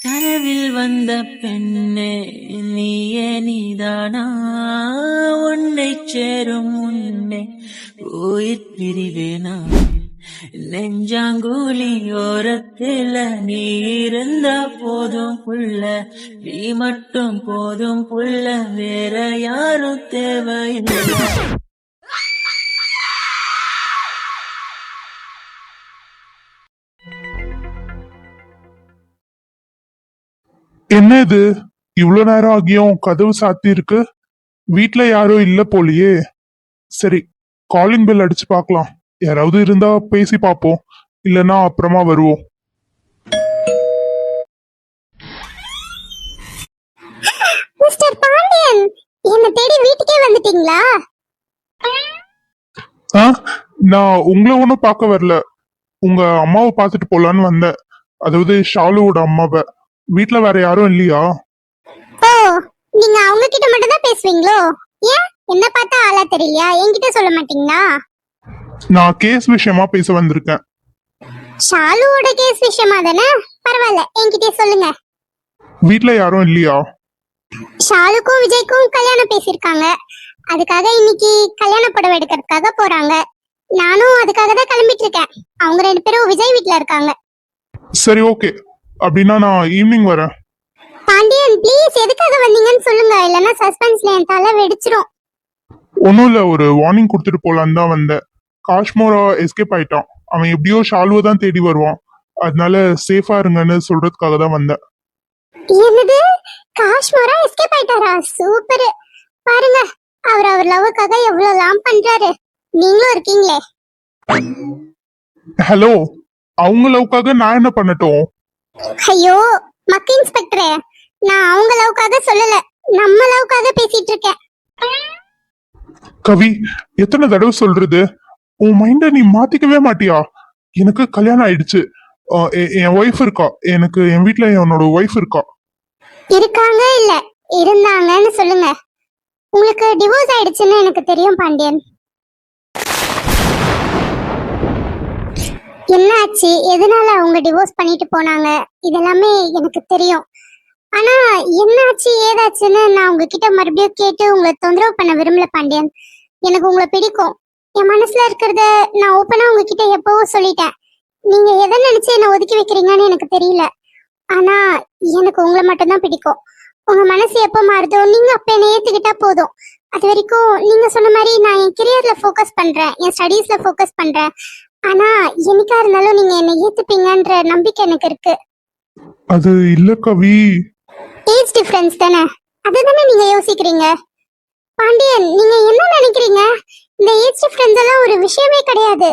கனவில் வந்த பெண்ணே நீயே நீதானா, உன்னை சேரும் முன்னே உயிர் பிரிவேனா, நெஞ்சாங்கூலி ஓரத்தில நீ இருந்தா போதும் புள்ள, நீ மட்டும் போதும் புள்ள, வேற யாரும் தேவையில்லை. என்ன இது இவ்வளவு நேரம் ஆகியும் கதவு சாத்தி இருக்கு? வீட்ல யாரும் இல்ல போலியே. சரி, காலிங் பெல் அடிச்சு பார்க்கலாம். யாராவது இருந்தா பேசி பார்ப்போம், இல்லனா அப்புறமா வருவோம். மிஸ்டர் பாண்டியன், என்ன தேடி வீட்டுக்கே வந்துட்டீங்களா? நான் உங்களை ஒன்றும் பார்க்க வரல, உங்க அம்மாவை பார்த்துட்டு போலான்னு வந்தேன். அதாவது ஷாலுவோட அம்மாவை. வீட்ல வேற யாரும் இல்லையா? ஓ, நீங்க அவங்க கிட்ட மட்டும் தான் பேசுவீங்களோ? ஏன் என்ன பார்த்தா ஆளா தெரியலையா? என்கிட்ட சொல்ல மாட்டீங்களா? நான் கேஸ் விஷயமா பேச வந்திருக்கேன். ஷாலுவோட கேஸ் விஷயமா தானே? பரவாயில்ல, என்கிட்ட சொல்லுங்க. வீட்ல யாரும் இல்லையா? ஷாலுக்கும் விஜய்க்கும் கல்யாணம் பேசியிருக்காங்க. அதுக்காக இன்னைக்கு கல்யாண புடவை எடுக்கிறதுக்காக போறாங்க. நானும் அதுக்காக தான் கிளம்பிட்டு இருக்கேன். அவங்க 2 பேரும் விஜய் வீட்ல இருக்காங்க. சரி, ஓகே. அப்படின்னா நான் ஈவினிங் வரேன். பாண்டியன், ப்ளீஸ் எதுக்காக வந்தீங்கன்னு சொல்லுங்க, இல்லைன்னா சஸ்பென்ஸ்ல என் தலை வெடிச்சிரும். ஒன்னும் இல்ல, ஒரு வார்னிங் கொடுத்துட்டு போலான்னு தான் வந்தேன். காஷ்மோரா எஸ்கேப் ஆயிட்டான். அவன் எப்படியோ ஷாலுவை தான் தேடி வருவான். அதனால சேஃபா இருங்கன்னு சொல்றதுக்காக தான் வந்தேன். என்னது, காஷ்மோரா எஸ்கேப் ஆயிட்டாரா? சூப்பர். பாருங்க, அவர் லவ்வுக்காக எவ்வளவுலாம் பண்றாரு. நீங்களும் இருக்கீங்களே. ஹலோ, அவங்க லவ்க்காக நான் என்ன பண்ணட்டும்? ஐயோ மக்கு இன்ஸ்பெக்டரே, நான் அவங்க லவ்க்காக சொல்லல, நம்ம லவ்க்காக பேசிட்டு இருக்கேன். கவி, எத்தனை தடவை சொல்றது? உன் மைண்ட நீ மாத்திக்கவே மாட்டியா? எனக்கு கல்யாணம் ஆயிடுச்சு. என் ஒய்ஃப் இருக்கா. எனக்கு என் வீட்ல என்னோட ஒய்ஃப் இருக்கா. இருக்காங்க இல்ல இருந்தாங்கன்னு சொல்லுங்க. உங்களுக்கு டிவோர்ஸ் ஆயிடுச்சுன்னு எனக்கு தெரியும் பாண்டியன். என்னாச்சு, எதனால அவங்க டிவோர்ஸ் பண்ணிட்டு போனாங்க, இதெல்லாமே எனக்கு தெரியும். ஆனா என்னாச்சு ஏதாச்சுன்னு நான் உங்ககிட்ட மறுபடியும் கேட்டு உங்களை தொந்தரவு பண்ண விரும்பல பாண்டியன். எனக்கு உங்களை பிடிக்கும். என் மனசுல இருக்கிறத நான் ஓப்பனா உங்ககிட்ட எப்பவோ சொல்லிட்டேன். நீங்க எதை நினைச்சு என்ன ஒதுக்கி வைக்கிறீங்கன்னு எனக்கு தெரியல. ஆனா எனக்கு உங்களை மட்டும்தான் பிடிக்கும். உங்க மனசு எப்ப மாறுதோ நீங்க அப்ப என்ன ஏத்துக்கிட்டா போதும். அது வரைக்கும் நீங்க சொன்ன மாதிரி நான் என் கெரியர்ல ஃபோக்கஸ் பண்றேன், என் ஸ்டடீஸ்ல ஃபோக்கஸ் பண்றேன். ஆனா என்னைக்கா இருந்தாலும் நீங்க என்ன ஏத்துப்பீங்கன்ற நம்பிக்கை எனக்கு இருக்கு. அது இல்ல கவி, ஏஜ் டிஃபரன்ஸ் தானே, அதுதானே நீங்க யோசிக்கிறீங்க. பாண்டியன், நீங்க என்ன நினைக்கிறீங்க? இந்த ஏஜ் டிஃபரன்ஸ் எல்லாம் ஒரு விஷயமே கிடையாது.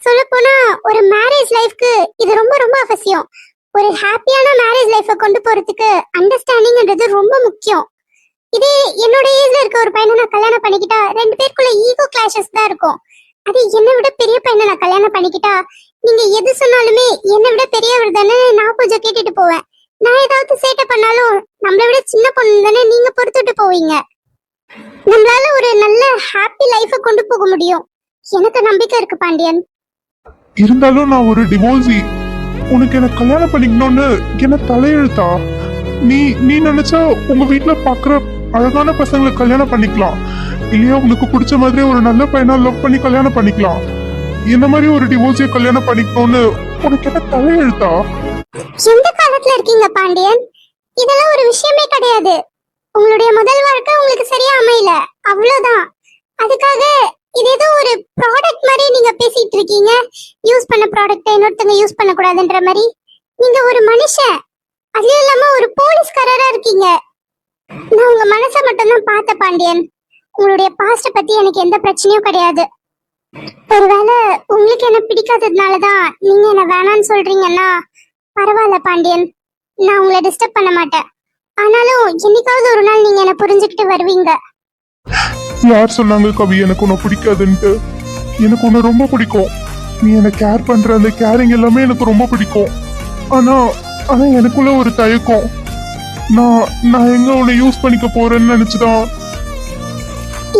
சொல்ல போனா ஒரு மேரேஜ் லைஃப்க்கு இது ரொம்ப ரொம்ப அவசியம். ஒரு ஹாப்பியான மேரேஜ் லைஃபை கொண்டு போறதுக்கு அண்டர்ஸ்டாண்டிங்ன்றது ரொம்ப முக்கியம். இதே என்னோட ஏஜ்ல இருக்க ஒரு பையனை நான் கல்யாணம் பண்ணிக்கிட்டா 2 பேருக்குள்ள ஈகோ கிளாஷஸ் தான் இருக்கும். அது என்னை விட பெரிய பையனை நான் கல்யாணம் பண்ணிக்கிட்டா நீங்க எது சொன்னாலுமே என்னை விட பெரியவர் தானே நான் கொஞ்சம் கேட்டுட்டு போவேன். நான் ஏதாவது சேட்டை பண்ணாலும் நம்மளை விட சின்ன பொண்ணு தானே நீங்க பொறுத்துட்டு போவீங்க. நம்மளால ஒரு நல்ல ஹாப்பி லைஃபை கொண்டு போக முடியும். எனக்கு நம்பிக்கை இருக்கு பாண்டியன். இருந்தாலும் நான் ஒரு டிவோர்ஸி. உனக்கு என்ன கல்யாணம் பண்ணிக்கணும்னு என்ன தலையெழுத்தா? நீ நினைச்சா உங்க வீட்டுல பாக்குற அழகான பசங்களை கல்யாணம் பண்ணிக்கலாம், இல்லையா உனக்கு பிடிச்ச மாதிரி ஒரு நல்ல பையனா லவ் பண்ணி கல்யாணம் பண்ணிக்கலாம். இந்த மாதிரி ஒரு டிவோர்ஸிய கல்யாணம் பண்ணிக்கணும்னு உனக்கு என்ன தலையெழுத்தா? எந்த காலத்துல இருக்கீங்க பாண்டியன்? இதெல்லாம் ஒரு விஷயமே கிடையாது. உங்களுடைய முதல் வாழ்க்கை உங்களுக்கு சரியா அமையல, அவ்வளவுதான். அதுக்காக இது ஏதோ ஒரு ப்ராடக்ட் மாதிரி நீங்க பேசிட்டு இருக்கீங்க. யூஸ் பண்ண ப்ராடக்ட்டை இன்னொருத்தங்க யூஸ் பண்ண கூடாதுன்ற மாதிரி. நீங்க ஒரு மனுஷன், அதுலயும் இல்லாம ஒரு போலீஸ்காரரா இருக்கீங்க. நான் உங்க மனசை மட்டும் தான் பார்த்த பாண்டியன். உங்களுடைய பாஸ்ட பத்தி எனக்கு எந்த பிரச்சனையும் கிடையாது. ஒருவேளை உங்களுக்கு என்ன பிடிக்காததுனாலதான் நீங்க என்ன வேணான்னு சொல்றீங்கன்னா பரவாயில்ல பாண்டியன், நான் உங்களை டிஸ்டர்ப் பண்ண மாட்டேன். ஆனாலும் என்னைக்காவது ஒரு நாள் நீங்க என்ன புரிஞ்சுக்கிட்டு வருவீங்க. யார் சொன்னாங்க கவி எனக்கு உன்னை பிடிக்காதுன்ட்டு? எனக்கு உன்னை ரொம்ப பிடிக்கும். நீ என்ன கேர் பண்ற அந்த கேரிங் எல்லாமே எனக்கு ரொம்ப பிடிக்கும். ஆனா ஆனா எனக்குள்ள ஒரு தயக்கம். நான் எங்க உன்னை யூஸ் பண்ணிக்க போறேன்னு நினைச்சுதான்.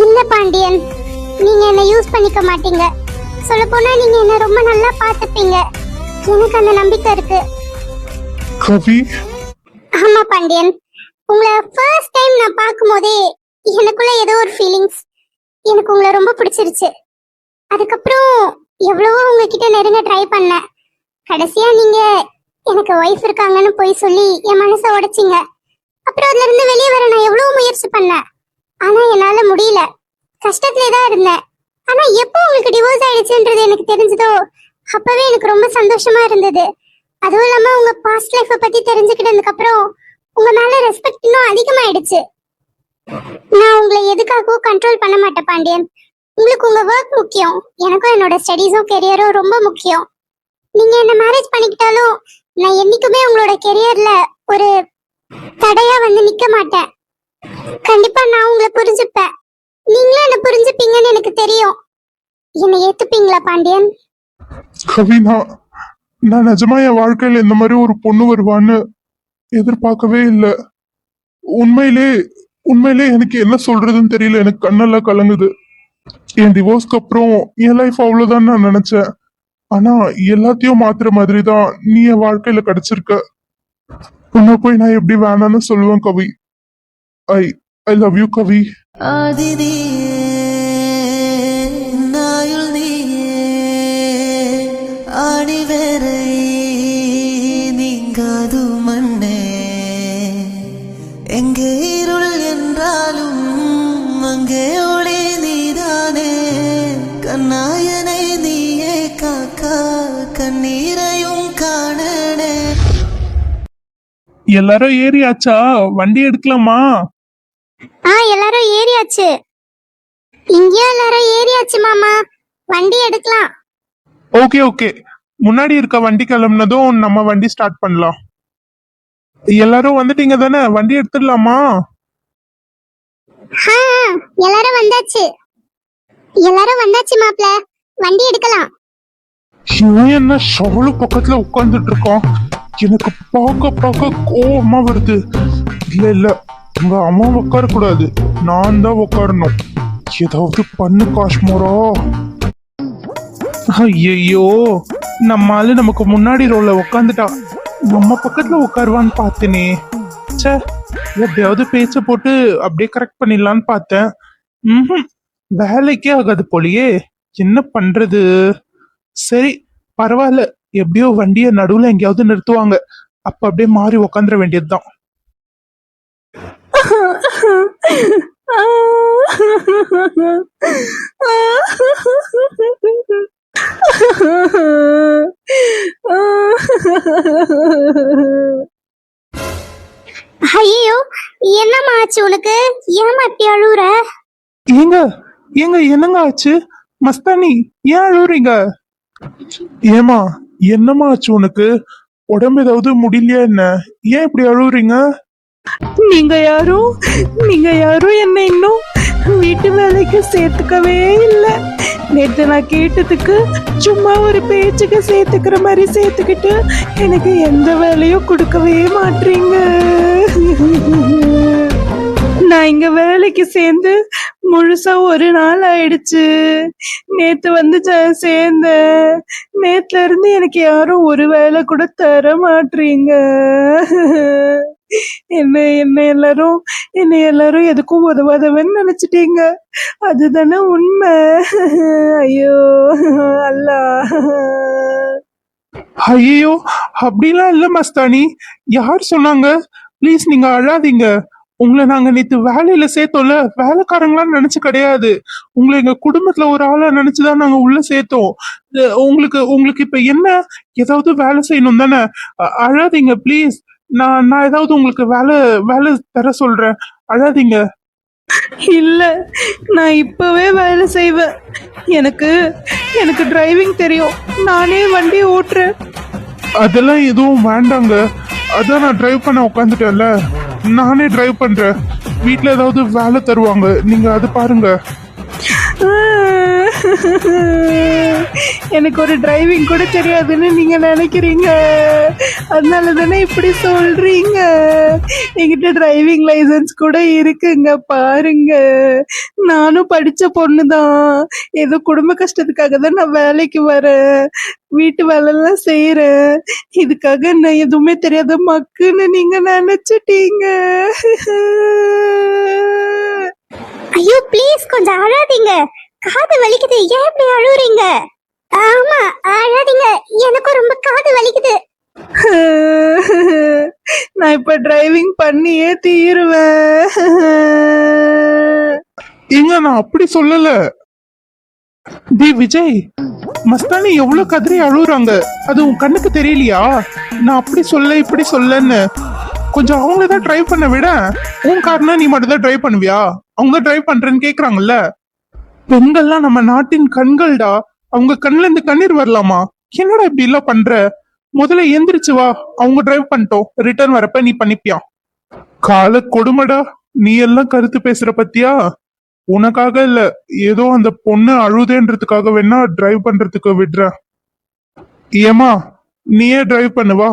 இல்ல பாண்டியன், நீங்க என்ன யூஸ் பண்ணிக்க மாட்டீங்க. சொல்ல போனா நீங்க என்ன ரொம்ப நல்லா பாத்துப்பீங்க. எனக்கு அந்த நம்பிக்கை இருக்கு. கவி, ஆமா பாண்டியன், உங்களை ஃபர்ஸ்ட் டைம் நான் பார்க்கும்போதே எனக்குள்ள ஏதோ ஒரு ஃபீலிங்ஸ். எனக்கு உங்களை ரொம்ப பிடிச்சிருச்சு. அதுக்கப்புறம் எவ்வளவோ உங்ககிட்ட நெருங்க ட்ரை பண்ணேன். கடைசியா நீங்க எனக்கு ஒய்ஃப் இருக்காங்கன்னு போய் சொல்லி என் மனசை உடைச்சிங்க. அப்புறம் அதுல இருந்து வெளியே வர நான் எவ்வளவு முயற்சி பண்ணேன். ஆனா என்னால முடியல. கஷ்டத்திலே தான் இருந்தேன். ஆனா எப்போ உங்களுக்கு டிவோர்ஸ் ஆயிடுச்சுன்றது எனக்கு தெரிஞ்சதோ அப்பவே எனக்கு ரொம்ப சந்தோஷமா இருந்தது. அதுவும் இல்லாம உங்க பாஸ்ட் லைஃப பத்தி தெரிஞ்சுக்கிட்டதுக்கு அப்புறம் உங்க மேல ரெஸ்பெக்ட் இன்னும் அதிகமாயிடுச்சு. நான் உங்களை எதுக்காகவும் கண்ட்ரோல் பண்ண மாட்டேன் பாண்டியன். உங்களுக்கு உங்க ஒர்க் முக்கியம், எனக்கும் என்னோட ஸ்டடீஸும் கெரியரும் ரொம்ப முக்கியம். நீங்க என்ன மேரேஜ் பண்ணிக்கிட்டாலும் நான் என்னைக்குமே உங்களோட கெரியர்ல ஒரு தடையா வந்து நிக்க மாட்டேன். கண்டிப்பா நான் உங்களை புரிஞ்சுப்பேன். நீங்களும் என்ன புரிஞ்சுப்பீங்கன்னு எனக்கு தெரியும். என்னை ஏத்துப்பீங்களா பாண்டியன்? கவினா, நான் நிஜமா என் வாழ்க்கையில இந்த மாதிரி ஒரு பொண்ணு வருவான்னு எதிர்பார்க்கவே இல்லை. உண்மையிலே உண்மையிலே எனக்கு என்ன சொல்றதுன்னு தெரியல. எனக்கு கண்ணெல்லாம் கலங்குது. என் டிவோர்ஸ்க்கு அப்புறம் என் லைஃப் அவ்வளவுதான் நான் நினைச்சேன். ஆனா எல்லாத்தையும் மாத்துற மாதிரி தான் நீ என் வாழ்க்கையில கிடைச்சிருக்க. உன்னை போய் நான் எப்படி வேணான்னு சொல்லுவேன் கவி. ஐ ஐ லவ் யூ கவி. ஆதி நீயே, நாயுள் நீயே, ஆணி வேரை நீங்காது மண்ணே. எங்கே இருள் என்றாலும் அங்கே ஒளி நீதானே. கண்ணாயனை நீயே காக்கா, கண்ணீரையும் காணனே. எல்லாரும் ஏறியாச்சா? வண்டி எடுக்கலாமா? எல்லாரும் ஏறியாச்சு. இங்கேயும் எல்லாரும் ஏறியாச்சு மாமா. வண்டி எடுக்கலாம். ஓகே ஓகே, முன்னாடி இருக்க வண்டி கிளம்புனதும் நம்ம வண்டி ஸ்டார்ட் பண்ணலாம். எல்லாரும் வந்துட்டீங்க தானே? வண்டி எடுத்துடலாமா? ஆ, எல்லாரும் வந்தாச்சு. எல்லாரும் வந்தாச்சு மாப்ள, வண்டி எடுக்கலாம். இவன் என்ன ஷவலு பக்கத்துல உட்கார்ந்துட்டு இருக்கான்? எனக்கு பார்க்க பார்க்க கோவமா வருது. இல்ல இல்ல, உங்க அம்மா உட்கார கூடாது, நான் தான் உட்காரணும். ஏதாவது பண்ணு காஷ்மோரா. ஐயோ, நம்ம ஆளு நமக்கு முன்னாடி ரோல உட்காந்துட்டா. நம்ம பக்கத்துல உட்காருவான்னு பார்த்தேனே. ச்சே, எப்படியாவது பேச்ச போட்டு அப்படியே கரெக்ட் பண்ணிடலான்னு பார்த்தேன். வேலைக்கே ஆகாது போலியே. என்ன பண்றது? சரி பரவாயில்ல, எப்படியோ வண்டிய நடுவுல எங்கேயாவது நிறுத்துவாங்க. அப்ப அப்படியே மாறி உக்காந்துட வேண்டியதுதான். ஐயோ, என்னம்மா ஆச்சு உனக்கு? ஏமா இப்படி அழுவுற? ஏங்க ஏங்க, என்னங்க ஆச்சு? மஸ்தானி, ஏன் அழுவுறீங்க? ஏமா, என்னமா ஆச்சு உனக்கு? உடம்பு ஏதாவது முடியலையா என்ன? ஏன் இப்படி அழுவுறீங்க? நீங்க யாரும் என்ன இன்னும் வீட்டு வேலைக்கு சேர்த்துக்கவே இல்லை. நேற்று நான் கேட்டதுக்கு சும்மா ஒரு பேச்சுக்கு சேர்த்துக்கிற மாதிரி சேர்த்துக்கிட்டு எனக்கு எந்த வேலையும் கொடுக்கவே மாட்டீங்க. நான் இங்க வேலைக்கு சேர்ந்து முழுசா ஒரு நாள் ஆயிடுச்சு. நேத்து வந்து சேர்ந்தேன். நேத்துல இருந்து எனக்கு யாரும் ஒரு வேலை கூட தர மாட்டீங்க. என்னை எல்லாரும் எதுக்கும் உதவாதவன்னு நினைச்சிட்டீங்க. அதுதானே உண்மை. ஐயோ அல்லா. ஐயோ, அப்படிலாம் இல்ல மஸ்தானி. யார் சொன்னாங்க? ப்ளீஸ் நீங்க அழாதீங்க. உங்களை நாங்க நேத்து வேலையில சேர்த்தோம்ல, வேலைக்காரங்களாம் நினைச்சு கிடையாது. உங்களை எங்க குடும்பத்துல ஒரு ஆளா நினைச்சுதான் நாங்க உள்ள சேர்த்தோம். உங்களுக்கு இப்ப என்ன, ஏதாவது வேலை செய்யணும் தானே? அழாதீங்க ப்ளீஸ். நான் ஏதாவது உங்களுக்கு வேலை தர சொல்றேன், அழாதீங்க. இல்ல, நான் இப்பவே வேலை செய்வேன். எனக்கு டிரைவிங் தெரியும். நானே வண்டி ஓட்டுறேன். அதெல்லாம் எதுவும் வேண்டாங்க. அதான் நான் டிரைவ் பண்ண உட்காந்துட்டேன்ல, நானே டிரைவ் பண்றேன். வீட்ல ஏதாவது வேலை தருவாங்க, நீங்க அது பாருங்க. எனக்கு ஒரு டிரைவிங் கூட தெரியாதுன்னு நீங்க நினைக்கிறீங்க, அதனால தானே இப்படி சொல்றீங்க. என்கிட்ட டிரைவிங் லைசன்ஸ் கூட இருக்குங்க பாருங்க. நானும் படிச்ச பொண்ணுதான். ஏதோ குடும்ப கஷ்டத்துக்காக தான் நான் வேலைக்கு வரேன், வீட்டு வேலைலாம் செய்யறேன். இதுக்காக நான் எதுவுமே தெரியாத மக்குன்னு நீங்க நினைச்சிட்டீங்க. ஐயோ ப்ளீஸ் கொஞ்சம் அழாதீங்க, காது வலிக்குது. ஏன் இப்படி அழுவுறீங்க? ஆமா அழாதீங்க, எனக்கும் ரொம்ப காது வலிக்குது. நான் இப்ப டிரைவிங் பண்ணியே தீருவேன். ஏங்க நான் அப்படி சொல்லல. விஜய், மஸ்தானி எவ்வளவு கதறி அழுகுறாங்க, அது உன் கண்ணுக்கு தெரியலையா? நான் அப்படி சொல்ல இப்படி சொல்லன்னு. கொஞ்சம் அவங்கள தான் டிரைவ் பண்ண விட. உன் காரணம் நீ மட்டும் தான் டிரைவ் பண்ணுவியா? அவங்க டிரைவ் பண்றேன்னு கேக்குறாங்கல்ல. பெண்கள்லாம் நம்ம நாட்டின் கண்கள்டா, அவங்க கண்ணுல இருந்து கண்ணீர் வரலாமா? என்னடா இப்படி எல்லாம் பண்ற? முதல்ல எந்திரிச்சு வா, அவங்க டிரைவ் பண்ணிட்டோம், ரிட்டர்ன் வரப்ப நீ பண்ணிப்பியா? கால கொடுமடா, நீ எல்லாம் கருத்து பேசுற பத்தியா? உனக்காக இல்ல, ஏதோ அந்த பொண்ணு அழுதேன்றதுக்காக வேணா டிரைவ் பண்றதுக்கு விடுற. ஏமா நீயே டிரைவ் பண்ணுவா.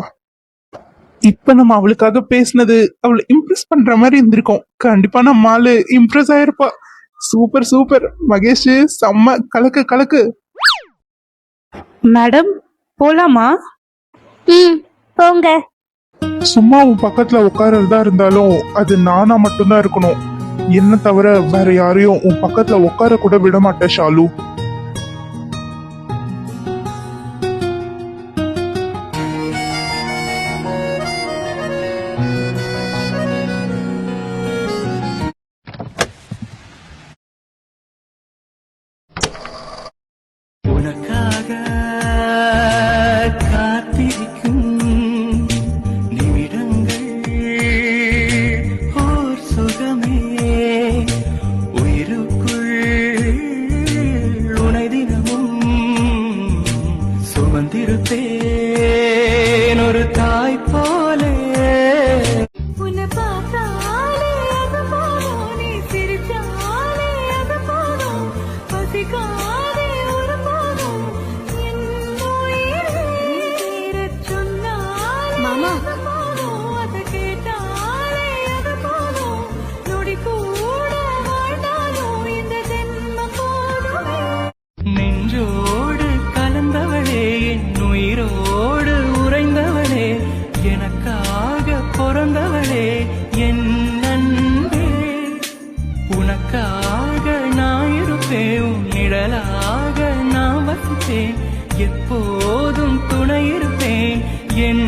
இப்ப நம்ம அவளுக்காக பேசினது அவளை இம்ப்ரெஸ் பண்ற மாதிரி இருந்திருக்கும். கண்டிப்பா நம்ம ஆளு இம்ப்ரெஸ் ஆயிருப்பா. சூப்பர் சூப்பர் மகேஷ், செம்ம கலக்கு கலக்கு. மேடம் போலாமா? போங்க. சும்மா உன் பக்கத்துல உட்காரறதா இருந்தாலும் அது நானா மட்டும்தான் இருக்கணும். என்ன தவிர வேற யாரையும் உன் பக்கத்துல உட்கார கூட விட மாட்டேன் ஷாலு. உனக்காக காத்திருக்கும் நிமிடங்கள் ஓர் சுகமே, உயிருக்குள் உனை தினமும் சுமந்திருப்பேன் ஒரு தாய் போலே. உன்னை பார்த்தாலே அது போதும், நீ சிரிச்சாலே அது போதும், பசிக்காதே ஒரு போதும், என் உயிரே தீரச் சொன்னாலே அது போதும், அதை கேட்டாலே அது போதும், நொடி கூட வாழ்ந்தாலும் இந்த ஜென்மம் போதுமே. நெஞ்சோடு கலந்தவளே, என் உயிரோடு உறைந்தவளே, எனக்காக பிறந்தவளே என் அன்பே. உனக்காக நான் இருப்பேன், உன் நிழலாக நான் வசிப்பேன், எப்போதும் துணை இருப்பேன் என்